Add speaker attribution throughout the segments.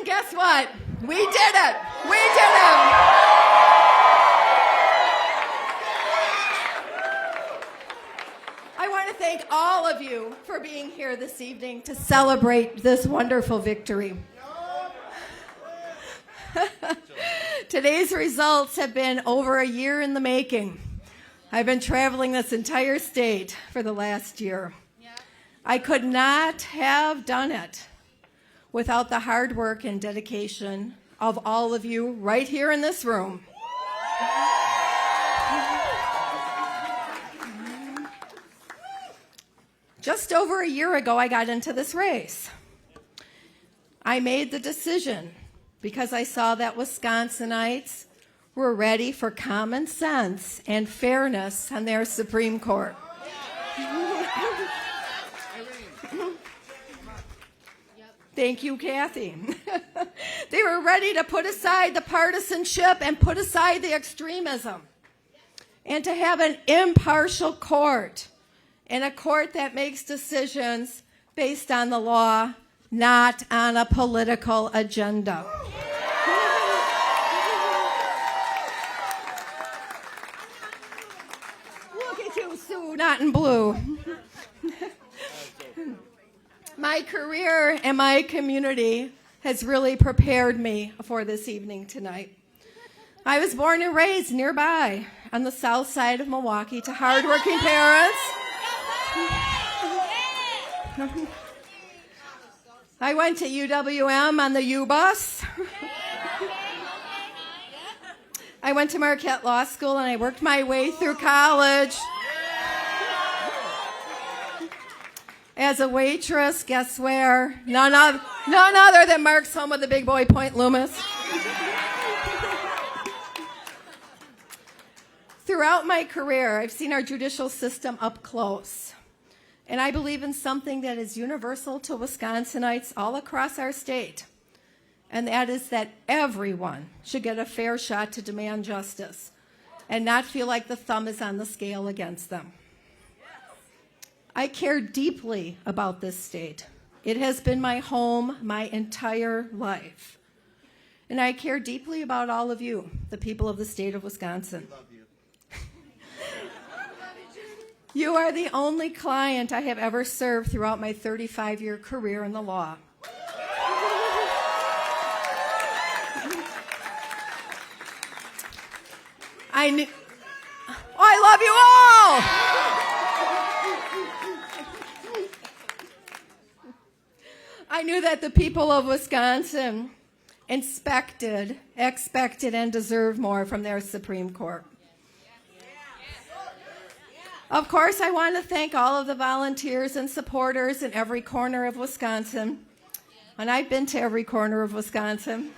Speaker 1: guess what? We did it. We did it. I want to thank all of you for being here this evening to celebrate this wonderful victory. Today's results have been over a year in the making. I've been traveling this entire state for the last year. I could not have done it without the hard work and dedication of all of you right here in this room. Just over a year ago, I got into this race. I made the decision because I saw that Wisconsinites were ready for common sense and fairness on their Supreme Court. Thank you, Kathy. They were ready to put aside the partisanship and put aside the extremism and to have an impartial court, and a court that makes decisions based on the law, not on a political agenda. Look at you, Sue, not in blue. My career and my community has really prepared me for this evening tonight. I was born and raised nearby on the south side of Milwaukee to hardworking parents. I went to UWM on the U bus. I went to Marquette Law School and I worked my way through college as a waitress. Guess where? None other than Mark's home of the Big Boy, Point Loomis. Throughout my career, I've seen our judicial system up close. And I believe in something that is universal to Wisconsinites all across our state. And that is that everyone should get a fair shot to demand justice and not feel like the thumb is on the scale against them. I care deeply about this state. It has been my home my entire life. And I care deeply about all of you, the people of the state of Wisconsin. You are the only client I have ever served throughout my 35-year career in the law. I love you all! I knew that the people of Wisconsin expected, and deserved more from their Supreme Court. Of course, I want to thank all of the volunteers and supporters in every corner of Wisconsin. And I've been to every corner of Wisconsin.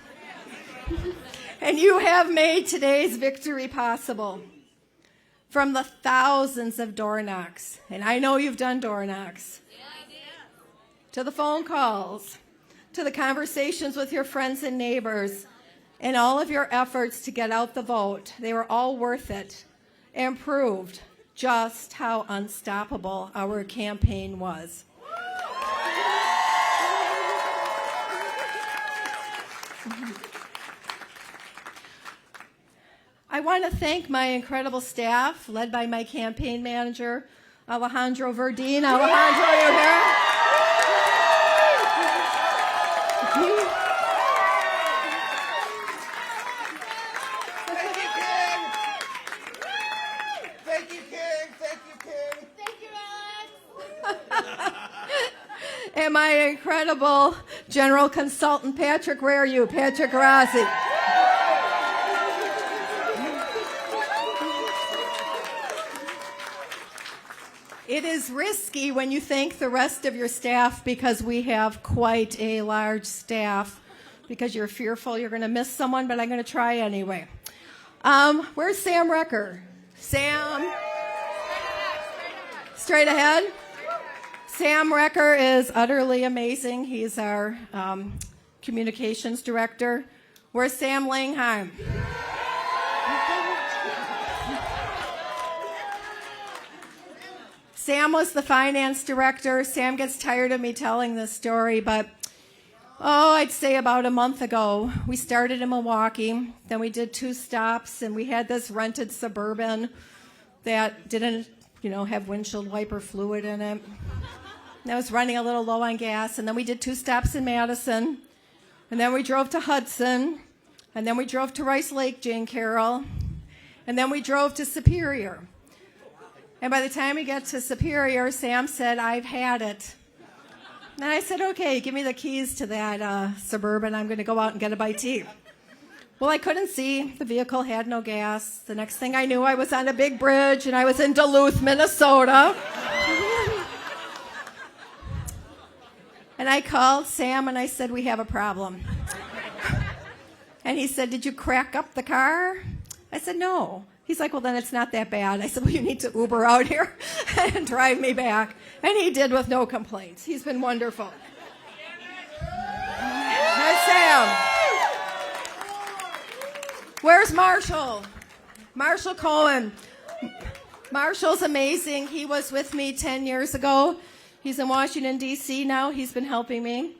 Speaker 1: And you have made today's victory possible. From the thousands of door knocks, and I know you've done door knocks, to the phone calls, to the conversations with your friends and neighbors, and all of your efforts to get out the vote, they were all worth it and proved just how unstoppable our campaign was. I want to thank my incredible staff, led by my campaign manager, Alejandro Verdeen. Alejandro, are you here? And my incredible general consultant, Patrick. Where are you? Patrick Rossi. It is risky when you thank the rest of your staff because we have quite a large staff, because you're fearful you're going to miss someone, but I'm going to try anyway. Where's Sam Recker? Sam? Straight ahead? Sam Recker is utterly amazing. He's our communications director. Where's Sam Langheim? Sam was the finance director. Sam gets tired of me telling this story, but Oh, I'd say about a month ago. We started in Milwaukee. Then we did 2 stops, and we had this rented Suburban that didn't, have windshield wiper fluid in it. And I was running a little low on gas. And then we did 2 stops in Madison. And then we drove to Hudson. And then we drove to Rice Lake, Jane Carroll. And then we drove to Superior. And by the time we got to Superior, Sam said, "I've had it." And I said, "Okay, give me the keys to that Suburban. I'm going to go out and get a bite to eat." Well, I couldn't see. The vehicle had no gas. The next thing I knew, I was on a big bridge, and I was in Duluth, Minnesota. And I called Sam, and I said, "We have a problem." And he said, "Did you crack up the car?" I said, "No." He's like, "Well, then it's not that bad." I said, "Well, you need to Uber out here and drive me back." And he did with no complaints. He's been wonderful. That's Sam. Where's Marshall? Marshall Cohen. Marshall's amazing. He was with me 10 years ago. He's in Washington, D.C. now. He's been helping me.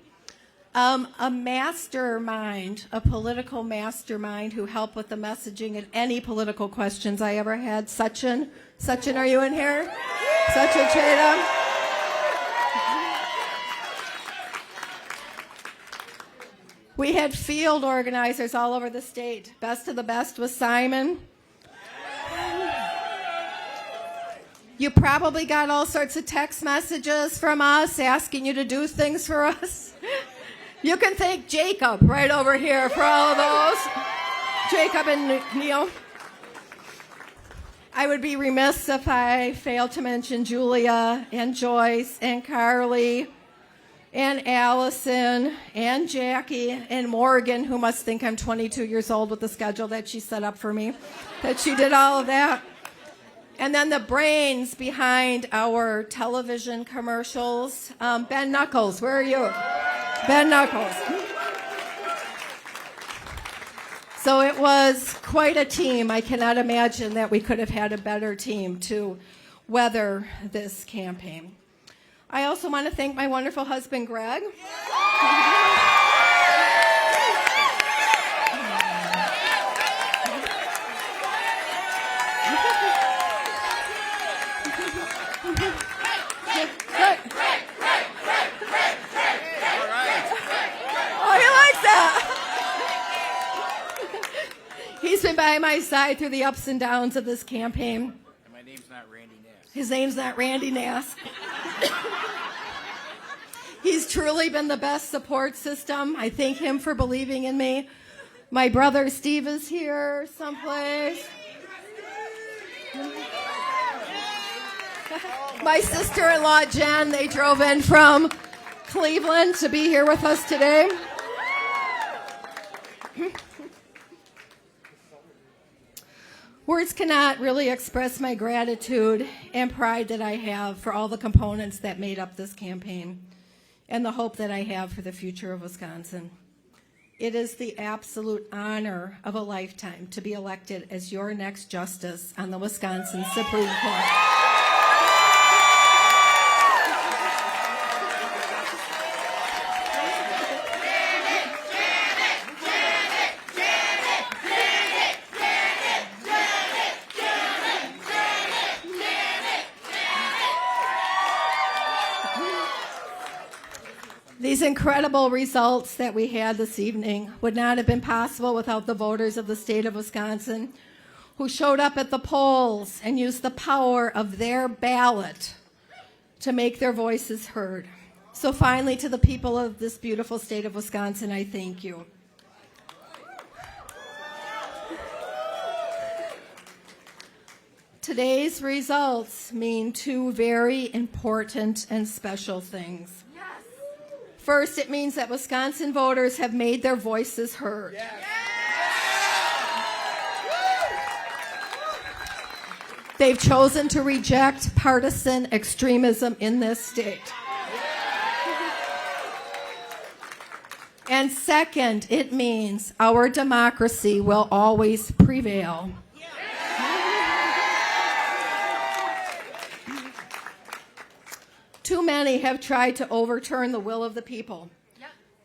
Speaker 1: A mastermind, a political mastermind who helped with the messaging and any political questions I ever had. Sachin, are you in here? Sachin Cheda. We had field organizers all over the state. Best of the best was Simon. You probably got all sorts of text messages from us asking you to do things for us. You can thank Jacob right over here for all of those. Jacob and Neil. I would be remiss if I failed to mention Julia and Joyce and Carly and Allison and Jackie and Morgan, who must think I'm 22 years old with the schedule that she set up for me, that she did all of that. And then the brains behind our television commercials. Ben Knuckles, where are you? Ben Knuckles. So it was quite a team. I cannot imagine that we could have had a better team to weather this campaign. I also want to thank my wonderful husband, Greg. He's been by my side through the ups and downs of this campaign.
Speaker 2: And my name's not Randy Nass.
Speaker 1: His name's not Randy Nass. He's truly been the best support system. I thank him for believing in me. My brother Steve is here someplace. My sister-in-law Jen, they drove in from Cleveland to be here with us today. Words cannot really express my gratitude and pride that I have for all the components that made up this campaign and the hope that I have for the future of Wisconsin. It is the absolute honor of a lifetime to be elected as your next justice on the Wisconsin Supreme Court. These incredible results that we had this evening would not have been possible without the voters of the state of Wisconsin who showed up at the polls and used the power of their ballot to make their voices heard. So finally, to the people of this beautiful state of Wisconsin, I thank you. Today's results mean 2 very important and special things. First, it means that Wisconsin voters have made their voices heard. Yes. They've chosen to reject partisan extremism in this state. And second, it means our democracy will always prevail. Too many have tried to overturn the will of the people,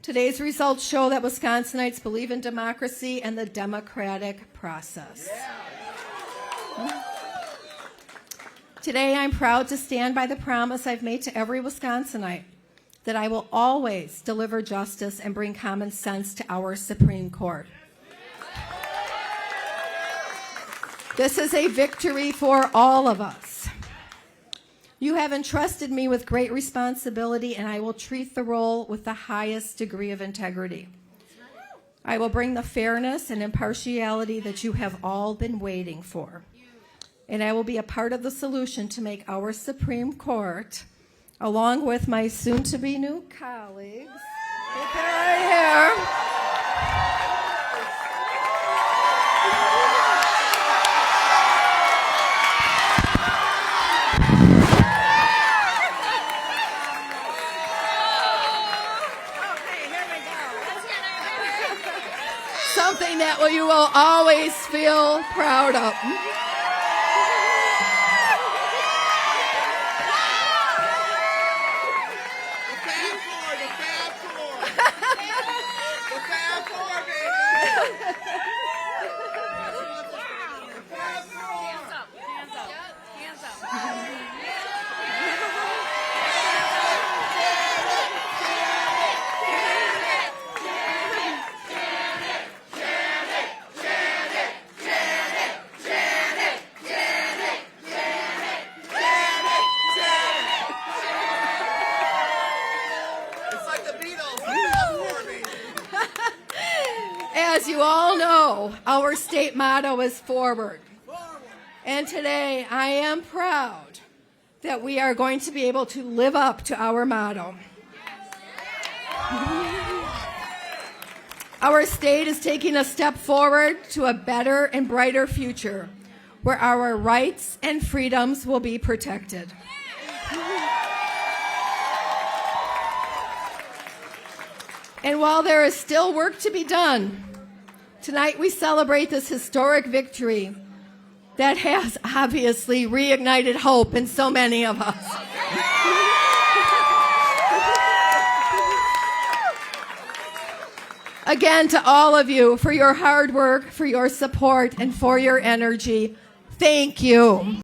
Speaker 1: Today's results show that Wisconsinites believe in democracy and the democratic process. Today, I'm proud to stand by the promise I've made to every Wisconsinite that I will always deliver justice and bring common sense to our Supreme Court. This is a victory for all of us. You have entrusted me with great responsibility, and I will treat the role with the highest degree of integrity. I will bring the fairness and impartiality that you have all been waiting for. And I will be a part of the solution to make our Supreme Court, along with my soon-to-be new colleagues, right here, something that you will always feel proud of. As you all know, our state motto is forward. And today, I am proud that we are going to be able to live up to our motto. Our state is taking a step forward to a better and brighter future where our rights and freedoms will be protected. And while there is still work to be done, tonight we celebrate this historic victory that has obviously reignited hope in so many of us. Again, to all of you, for your hard work, for your support, and for your energy, thank you.